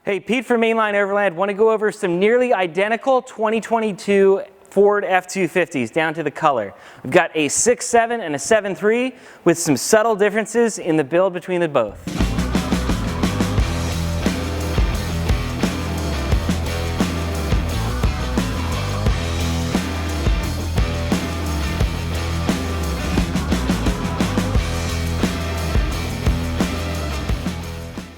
Hey, Pete from Mainline Overland. Want to go over some nearly identical 2022 Ford F250s down to the color. We've got a 6.7 and a 7.3 with some subtle differences in the build between the both.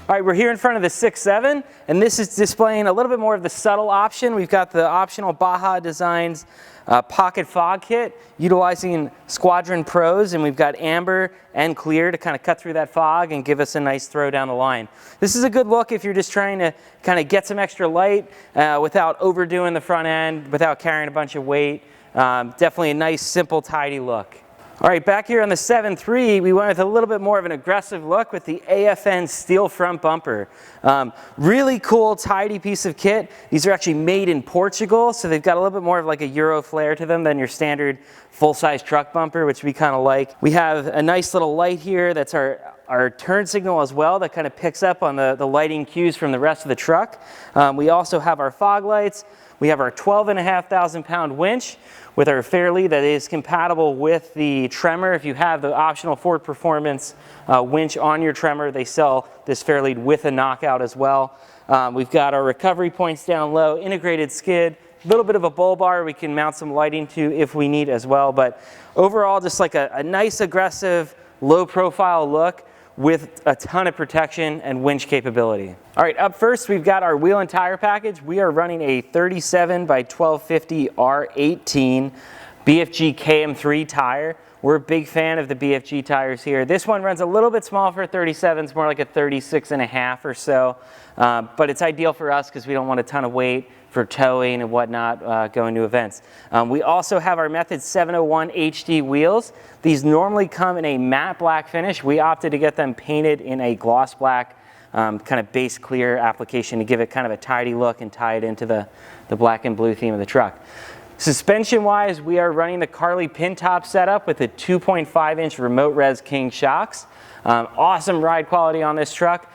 All right, we're here in front of the 6.7, and this is displaying a little bit more of the subtle option. We've got the optional Baja Designs pocket fog kit utilizing Squadron Pros, and we've got amber and clear to kind of cut through that fog and give us a nice throw down the line. This is a good look if you're just trying to kind of get some extra light without overdoing the front end, without carrying a bunch of weight. Definitely a nice, simple, tidy look. All right, back here on the 7.3, we went with a little bit more of an aggressive look with the AFN steel front bumper. Really cool, tidy piece of kit. These are actually made in Portugal, so they've got a little bit more of like a Euro flair to them than your standard full-size truck bumper, which we kind of like. We have a nice little light here that's our turn signal as well that kind of picks up on the lighting cues from the rest of the truck. We also have our fog lights. We have our 12,500 pound winch with our Fairlead that is compatible with the Tremor. If you have the optional Ford Performance winch on your Tremor, they sell this Fairlead with a knockout as well. We've got our recovery points down low, integrated skid, a little bit of a bull bar we can mount some lighting to if we need as well. But overall, just like a nice, aggressive, low profile look with a ton of protection and winch capability. All right, up first, we've got our wheel and tire package. We are running a 37 by 1250 R18 BFG KM3 tire. We're a big fan of the BFG tires here. This one runs a little bit small for a 37, it's more like a 36 and a half or so, but it's ideal for us because we don't want a ton of weight for towing and whatnot going to events. We also have our Method 701 HD wheels. These normally come in a matte black finish. We opted to get them painted in a gloss black kind of base clear application to give it kind of a tidy look and tie it into the black and blue theme of the truck. Suspension wise, we are running the Carli pin top setup with a 2.5 inch remote res King shocks. Awesome ride quality on this truck.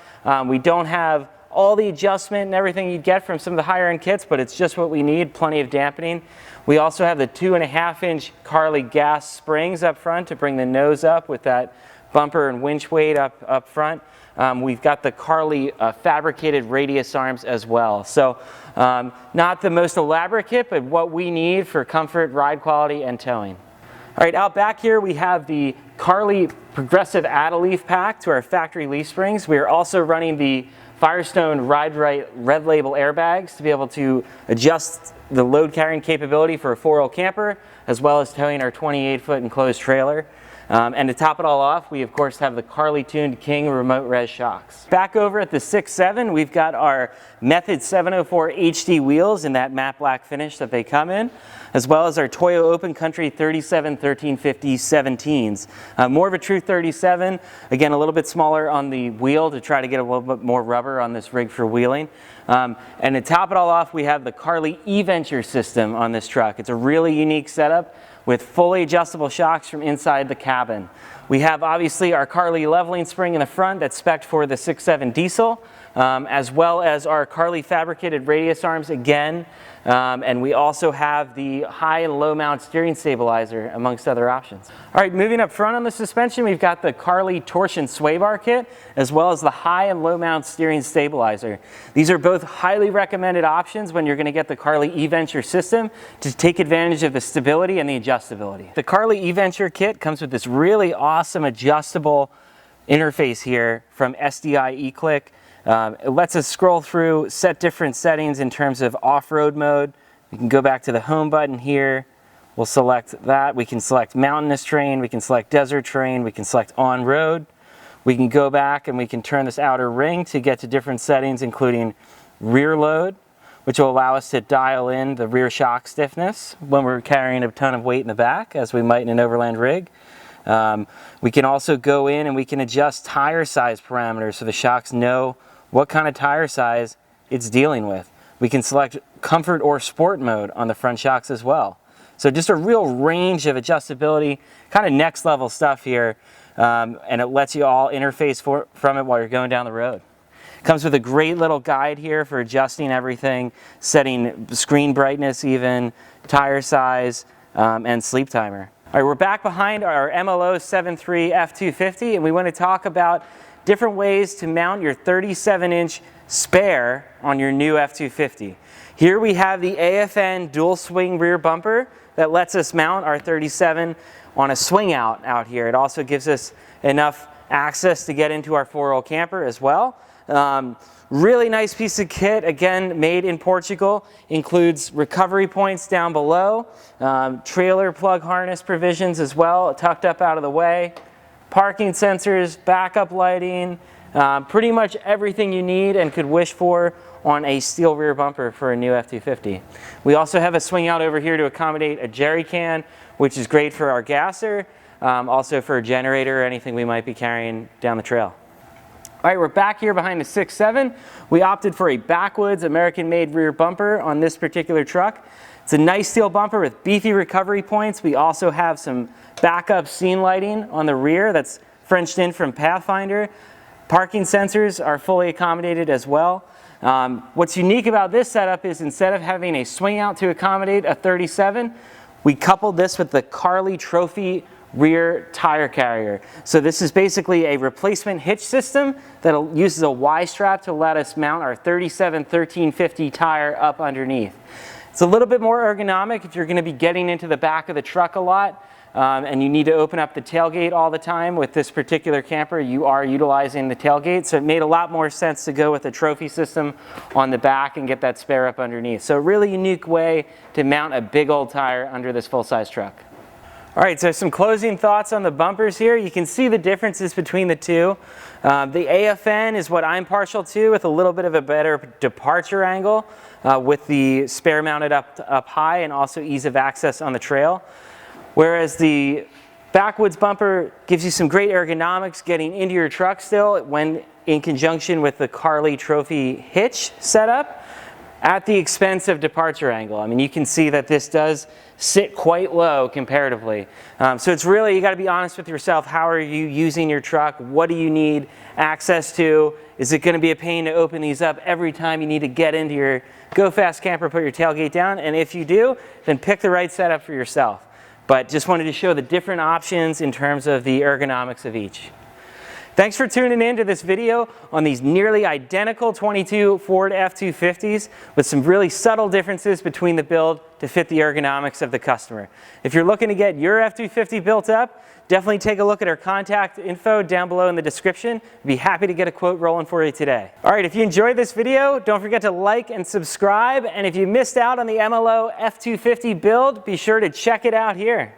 We don't have all the adjustment and everything you'd get from some of the higher end kits, but it's just what we need, plenty of dampening. We also have the 2.5 inch Carli gas springs up front to bring the nose up with that bumper and winch weight up front. We've got the Carli fabricated radius arms as well. So not the most elaborate kit, but what we need for comfort, ride quality, and towing. All right, out back here we have the Carli progressive add-a-leaf pack to our factory leaf springs. We are also running the Firestone Ride Right Red Label airbags to be able to adjust the load carrying capability for a 4-wheel camper, as well as towing our 28-foot enclosed trailer. And to top it all off, we of course have the Carli tuned King remote res shocks. Back over at the 6.7, we've got our Method 704 HD wheels in that matte black finish that they come in, as well as our Toyo Open Country 37 1350 17s. More of a true 37, again a little bit smaller on the wheel to try to get a little bit more rubber on this rig for wheeling. And to top it all off, we have the Carli E-Venture system on this truck. It's a really unique setup with fully adjustable shocks from inside the cabin. We have obviously our Carli leveling spring in the front that's spec'd for the 6.7 diesel, as well as our Carli fabricated radius arms again, and we also have the high and low mount steering stabilizer amongst other options. All right, moving up front on the suspension, we've got the Carli torsion sway bar kit, as well as the high and low mount steering stabilizer. These are both highly recommended options when you're going to get the Carli E-Venture system to take advantage of the stability and the adjustability. The Carli E-Venture kit comes with this really awesome adjustable interface here from SDI eClick. It lets us scroll through, set different settings in terms of off-road mode. We can go back to the home button here. We'll select that. We can select mountainous terrain. We can select desert terrain. We can select on-road. We can go back and we can turn this outer ring to get to different settings, including rear load, which will allow us to dial in the rear shock stiffness when we're carrying a ton of weight in the back, as we might in an overland rig. We can also go in and we can adjust tire size parameters so the shocks know what kind of tire size it's dealing with. We can select comfort or sport mode on the front shocks as well. So just a real range of adjustability, kind of next level stuff here, and it lets you all interface from it while you're going down the road. Comes with a great little guide here for adjusting everything, setting screen brightness even, tire size, and sleep timer. All right, we're back behind our MLO 7.3 F250, and we want to talk about different ways to mount your 37-inch spare on your new F250. Here we have the AFN dual swing rear bumper that lets us mount our 37 on a swing out here. It also gives us enough access to get into our 4-row camper as well. Really nice piece of kit, again made in Portugal. Includes recovery points down below, trailer plug harness provisions as well, tucked up out of the way, parking sensors, backup lighting, pretty much everything you need and could wish for on a steel rear bumper for a new F250. We also have a swing out over here to accommodate a jerry can, which is great for our gasser, also for a generator or anything we might be carrying down the trail. All right, we're back here behind the 6.7. We opted for a Backwoods American-made rear bumper on this particular truck. It's a nice steel bumper with beefy recovery points. We also have some backup scene lighting on the rear that's Frenched in from Pathfinder. Parking sensors are fully accommodated as well. What's unique about this setup is instead of having a swing out to accommodate a 37, we coupled this with the Carly Trophy rear tire carrier. So this is basically a replacement hitch system that uses a Y-strap to let us mount our 37 1350 tire up underneath. It's a little bit more ergonomic if you're going to be getting into the back of the truck a lot and you need to open up the tailgate all the time. With this particular camper, you are utilizing the tailgate, so it made a lot more sense to go with a trophy system on the back and get that spare up underneath. So a really unique way to mount a big old tire under this full-size truck. All right, so some closing thoughts on the bumpers here. You can see the differences between the two. The AFN is what I'm partial to, with a little bit of a better departure angle with the spare mounted up high and also ease of access on the trail. Whereas the Backwoods bumper gives you some great ergonomics getting into your truck still when in conjunction with the Carly Trophy hitch setup at the expense of departure angle. I mean, you can see that this does sit quite low comparatively. So it's really, you got to be honest with yourself. How are you using your truck? What do you need access to? Is it going to be a pain to open these up every time you need to get into your go fast camper, put your tailgate down? And if you do, then pick the right setup for yourself. But just wanted to show the different options in terms of the ergonomics of each. Thanks for tuning in to this video on these nearly identical 22 Ford F250s with some really subtle differences between the build to fit the ergonomics of the customer. If you're looking to get your F250 built up, definitely take a look at our contact info down below in the description. We'd be happy to get a quote rolling for you today. All right, if you enjoyed this video, don't forget to like and subscribe. And if you missed out on the MLO F250 build, be sure to check it out here.